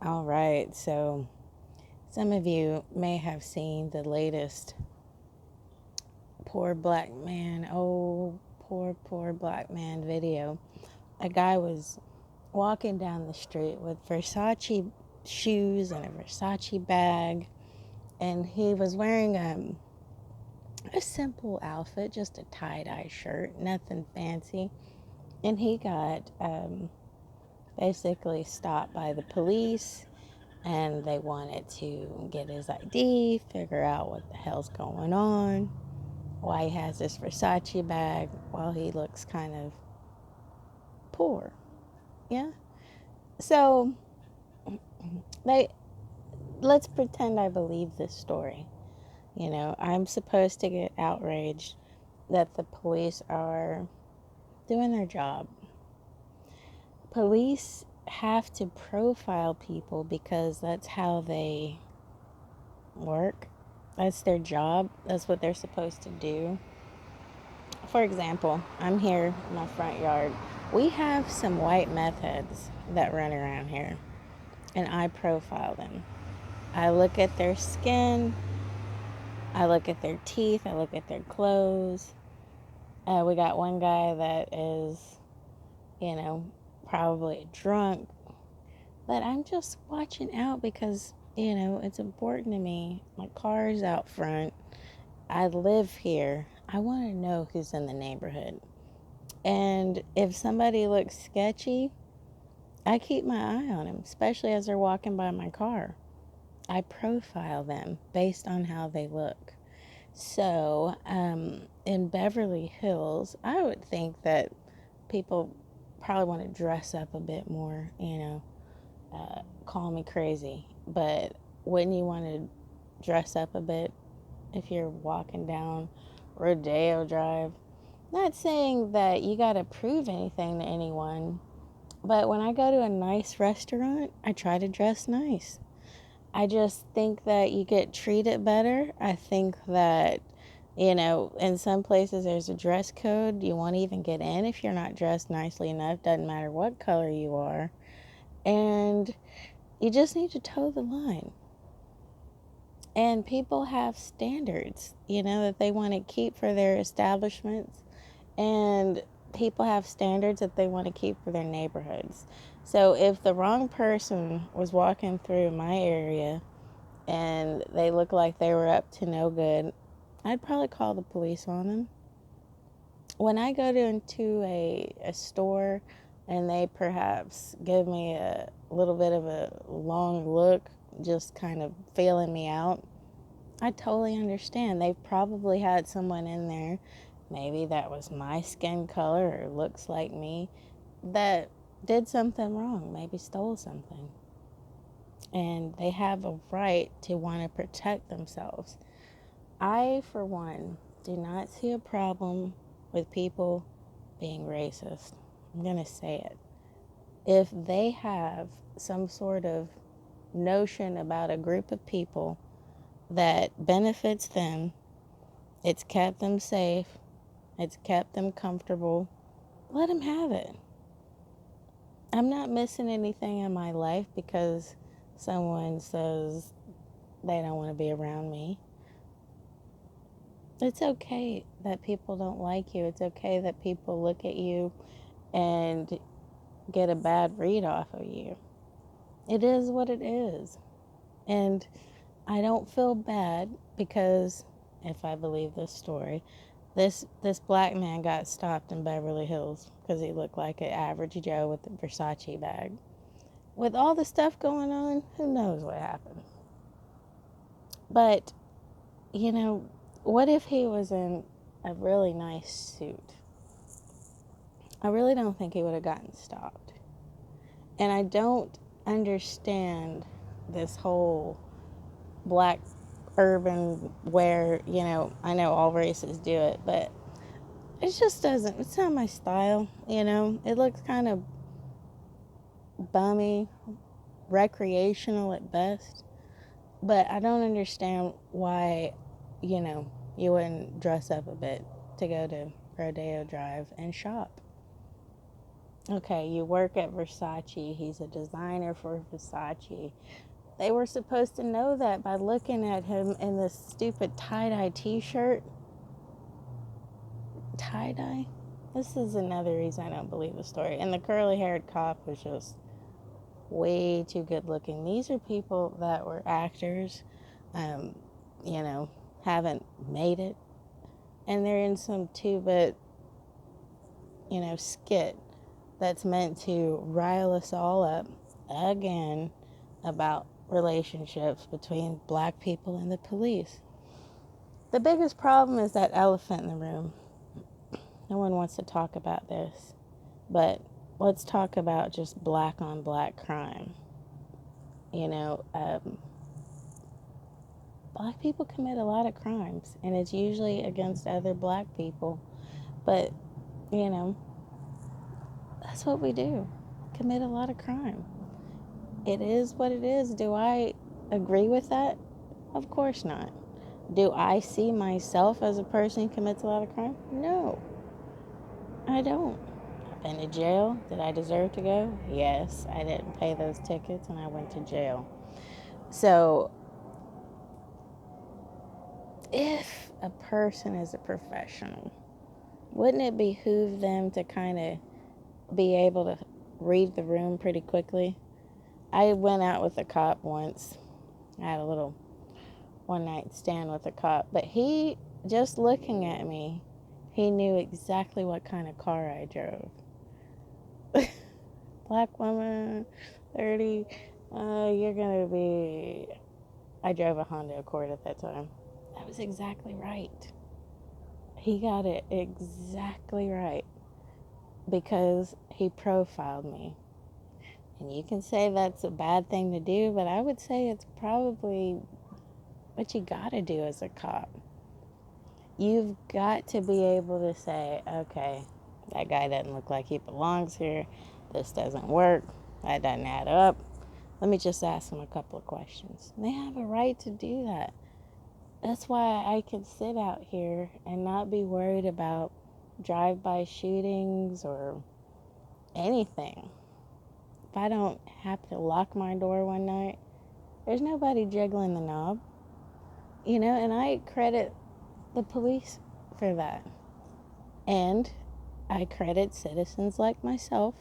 All right, so some of you may have seen the latest poor black man, oh, poor black man video. A guy was walking down the street with Versace shoes and a Versace bag, and he was wearing a simple outfit, just a tie-dye shirt, nothing fancy. And he got basically stopped by the police, and they wanted to get his ID, figure out what the hell's going on, why he has this Versace bag while he looks kind of poor. Yeah. So they let's pretend I believe this story. I'm supposed to get outraged that the police are doing their job. Police have to profile people because that's how they work. That's their job. That's what they're supposed to do. For example, I'm here in my front yard. We have some white meth heads that run around here, and I profile them. I look at their skin, I look at their teeth, I look at their clothes. We got one guy that is, you know, probably drunk, but I'm just watching out because, it's important to me. My car's out front. I live here. I want to know who's in the neighborhood. And if somebody looks sketchy, I keep my eye on them, especially as they're walking by my car. I profile them based on how they look. So, in Beverly Hills, I would think that people probably want to dress up a bit more, call me crazy. But wouldn't you want to dress up a bit if you're walking down Rodeo Drive? Not saying that you got to prove anything to anyone, but when I go to a nice restaurant, I try to dress nice. I just think that you get treated better. I think that, in some places there's a dress code. You won't even get in if you're not dressed nicely enough. Doesn't matter what color you are. And you just need to toe the line. And people have standards, that they want to keep for their establishments. And people have standards that they want to keep for their neighborhoods. So if the wrong person was walking through my area and they looked like they were up to no good, I'd probably call the police on them. When I go into a store and they perhaps give me a little bit of a long look, just kind of feeling me out, I totally understand. They've probably had someone in there, maybe that was my skin color or looks like me, that did something wrong, maybe stole something. And they have a right to want to protect themselves. I, for one, do not see a problem with people being racist. I'm going to say it. If they have some sort of notion about a group of people that benefits them, it's kept them safe, it's kept them comfortable, let them have it. I'm not missing anything in my life because someone says they don't want to be around me. It's okay that people don't like you. It's okay that people look at you and get a bad read off of you. It is what it is. And I don't feel bad because, if I believe this story, this black man got stopped in Beverly Hills because he looked like an average Joe with a Versace bag. With all the stuff going on, who knows what happened? But, what if he was in a really nice suit? I really don't think he would have gotten stopped. And I don't understand this whole black urban wear, I know all races do it, but it just doesn't, it's not my style, It looks kind of bummy, recreational at best. But I don't understand why, you wouldn't dress up a bit to go to Rodeo Drive and shop. Okay, you work at Versace. He's a designer for Versace. They were supposed to know that by looking at him in this stupid tie-dye t-shirt. Tie-dye? This is another reason I don't believe the story. And the curly-haired cop was just way too good looking. These are people that were actors, um, you know, haven't made it. And they're in some two-bit, skit that's meant to rile us all up again about relationships between black people and the police. The biggest problem is that elephant in the room. No one wants to talk about this, but let's talk about just black on black crime. Black people commit a lot of crimes, and it's usually against other black people, but, that's what we do. Commit a lot of crime. It is what it is. Do I agree with that? Of course not. Do I see myself as a person who commits a lot of crime? No, I don't. I've been to jail. Did I deserve to go? Yes. I didn't pay those tickets and I went to jail. So, if a person is a professional, wouldn't it behoove them to kind of be able to read the room pretty quickly? I went out with a cop once. I had a little one night stand with a cop, but he, just looking at me, he knew exactly what kind of car I drove. Black woman, 30, you're gonna be. I drove a Honda Accord at that time. That was exactly right. He got it exactly right because he profiled me. And you can say that's a bad thing to do, but I would say it's probably what you gotta do as a cop. You've got to be able to say, okay, that guy doesn't look like he belongs here. This doesn't work. That doesn't add up. Let me just ask him a couple of questions. And they have a right to do that. That's why I can sit out here and not be worried about drive-by shootings or anything. If I don't have to lock my door one night, there's nobody jiggling the knob. And I credit the police for that. And I credit citizens like myself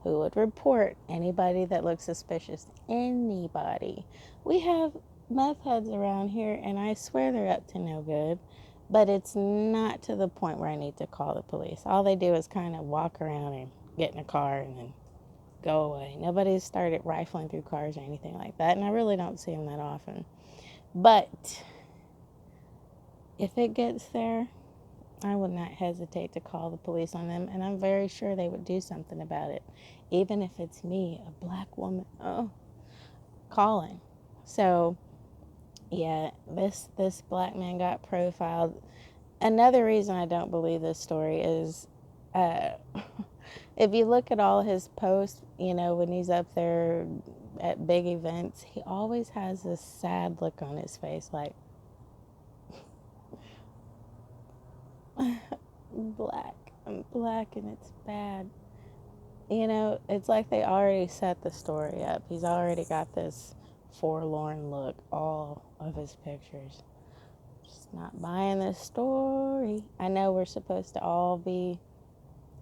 who would report anybody that looks suspicious. Anybody. We have meth heads around here, and I swear they're up to no good, but it's not to the point where I need to call the police. All they do is kind of walk around and get in a car and then go away. Nobody's started rifling through cars or anything like that, and I really don't see them that often. But if it gets there, I would not hesitate to call the police on them, and I'm very sure they would do something about it, even if it's me, a black woman, calling. So, yeah, this black man got profiled. Another reason I don't believe this story is, uh, if you look at all his posts, when he's up there at big events, he always has this sad look on his face, like, black. I'm black and it's bad. It's like they already set the story up. He's already got this forlorn look, all of his pictures. Just not buying this story. I know we're supposed to all be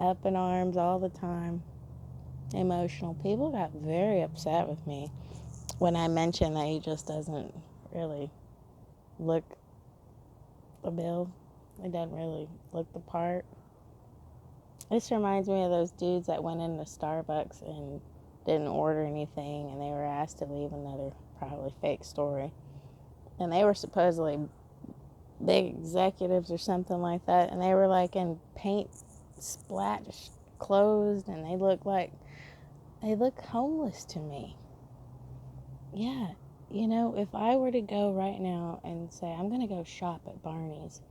up in arms all the time, emotional. People got very upset with me when I mentioned that he just doesn't really look the bill. He doesn't really look the part. This reminds me of those dudes that went into Starbucks and didn't order anything, and they were asked to leave another probably fake story. And they were supposedly big executives or something like that, and they were like in paint splashed clothes, and they look homeless to me. Yeah, if I were to go right now and say I'm gonna go shop at Barney's,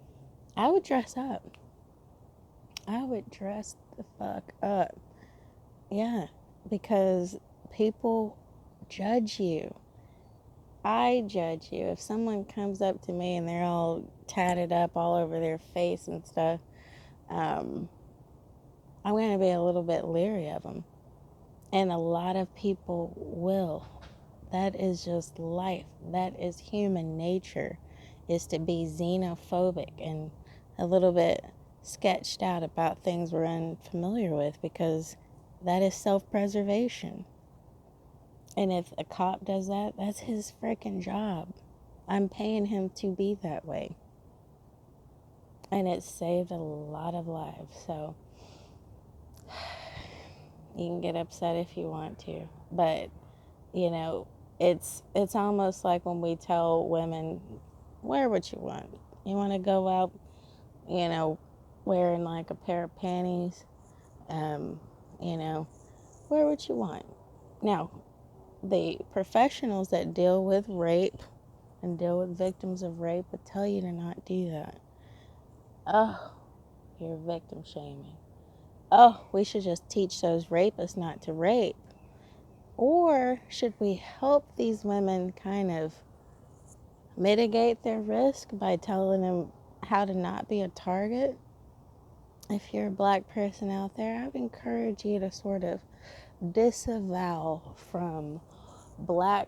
I would dress up. I would dress the fuck up. Yeah, because people judge you. I judge you. If someone comes up to me and they're all tatted up all over their face and stuff, I'm going to be a little bit leery of them. And a lot of people will. That is just life. That is human nature, is to be xenophobic and a little bit sketched out about things we're unfamiliar with, because that is self-preservation. And if a cop does that, that's his freaking job. I'm paying him to be that way. And it saved a lot of lives. So you can get upset if you want to. But, you know, it's almost like when we tell women, wear what you want. You want to go out, you know, wearing like a pair of panties, you know, wear what you want. Now, the professionals that deal with rape and deal with victims of rape would tell you to not do that. Oh, you're victim shaming. Oh, we should just teach those rapists not to rape. Or should we help these women kind of mitigate their risk by telling them how to not be a target? If you're a black person out there, I would encourage you to sort of disavow from black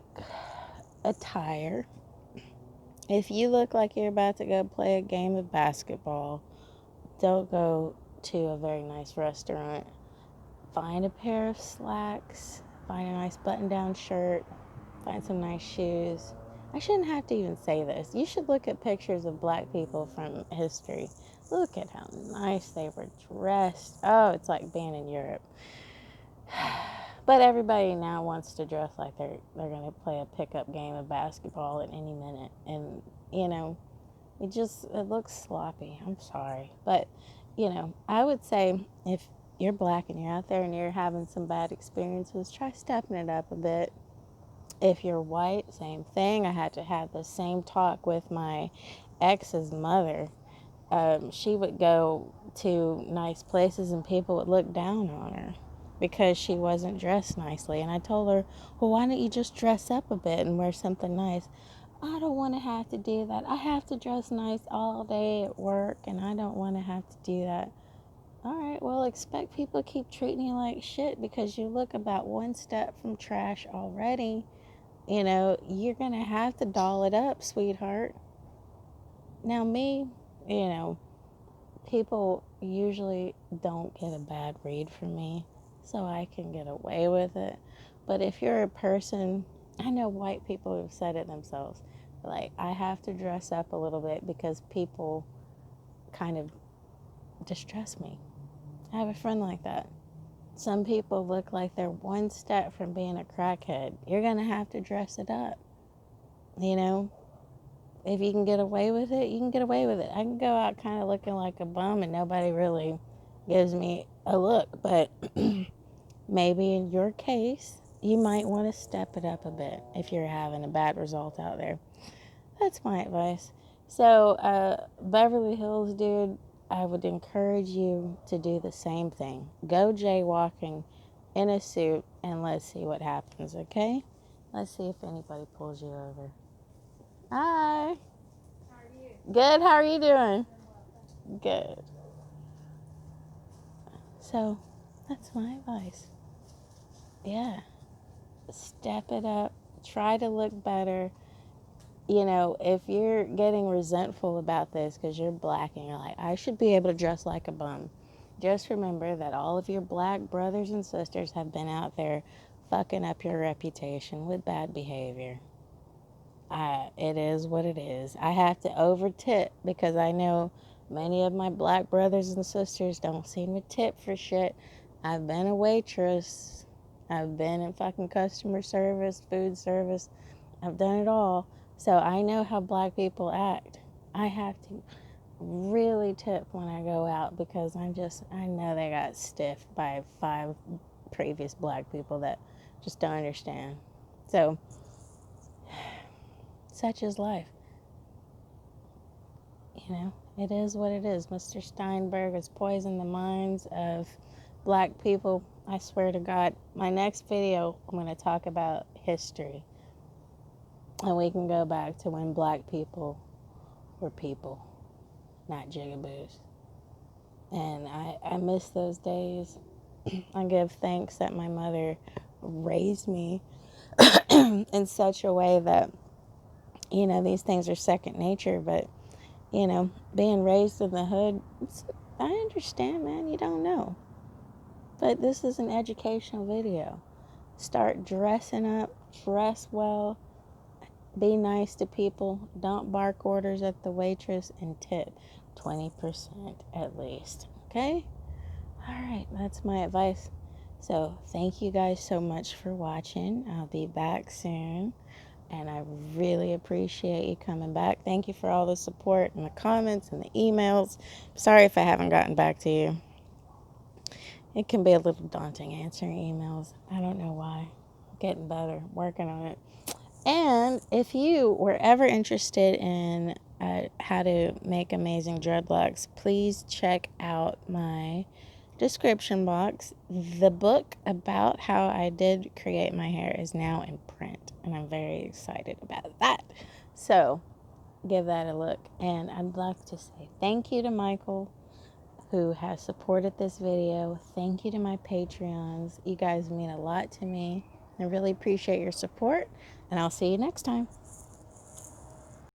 attire. If you look like you're about to go play a game of basketball, don't go to a very nice restaurant. Find a pair of slacks, find a nice button-down shirt, find some nice shoes. I shouldn't have to even say this. You should look at pictures of black people from history. Look at how nice they were dressed. Oh, it's like being in Europe. But everybody now wants to dress like they're going to play a pickup game of basketball at any minute. And, you know, it looks sloppy. I'm sorry. But, you know, I would say if you're black and you're out there and you're having some bad experiences, try stepping it up a bit. If you're white, same thing. I had to have the same talk with my ex's mother. She would go to nice places and people would look down on her because she wasn't dressed nicely. And I told her, well, why don't you just dress up a bit and wear something nice? I don't want to have to do that. I have to dress nice all day at work, and I don't want to have to do that. All right, well, expect people to keep treating you like shit because you look about one step from trash already. You know, you're going to have to doll it up, sweetheart. Now, me, you know, people usually don't get a bad read from me, so I can get away with it. But if you're a person, I know white people who've said it themselves, like, I have to dress up a little bit because people kind of distress me. I have a friend like that. Some people look like they're one step from being a crackhead. You're going to have to dress it up. You know, if you can get away with it, you can get away with it. I can go out kind of looking like a bum and nobody really gives me a look. But maybe in your case, you might want to step it up a bit if you're having a bad result out there. That's my advice. So, Beverly Hills, dude, I would encourage you to do the same thing. Go jaywalking in a suit and let's see what happens, okay? Let's see if anybody pulls you over. Hi. How are you? Good. How are you doing? Good. So, that's my advice. Yeah. Step it up. Try to look better. You know, if you're getting resentful about this because you're black and you're like, I should be able to dress like a bum, just remember that all of your black brothers and sisters have been out there fucking up your reputation with bad behavior. It is what it is. I have to over tip because I know many of my black brothers and sisters don't seem to tip for shit. I've been a waitress. I've been in fucking customer service, food service. I've done it all. So I know how black people act. I have to really tip when I go out because I know they got stiffed by 5 previous black people that just don't understand. So, such is life. You know, it is what it is. Mr. Steinberg has poisoned the minds of black people. I swear to God, my next video, I'm going to talk about history. And we can go back to when black people were people, not jigaboos. And I miss those days. I give thanks that my mother raised me in such a way that, these things are second nature. But, being raised in the hood, I understand, man. You don't know. But this is an educational video. Start dressing up, dress well, be nice to people, don't bark orders at the waitress, and tip 20% at least. Okay? All right, that's my advice. So, thank you guys so much for watching. I'll be back soon, and I really appreciate you coming back. Thank you for all the support and the comments and the emails. Sorry if I haven't gotten back to you. It can be a little daunting answering emails. I don't know why. Getting better, working on it. And if you were ever interested in how to make amazing dreadlocks, please check out my description box. The book about how I did create my hair is now in print, and I'm very excited about that. So give that a look. And I'd like to say thank you to Michael, who has supported this video. Thank you to my Patreons. You guys mean a lot to me. I really appreciate your support, and I'll see you next time.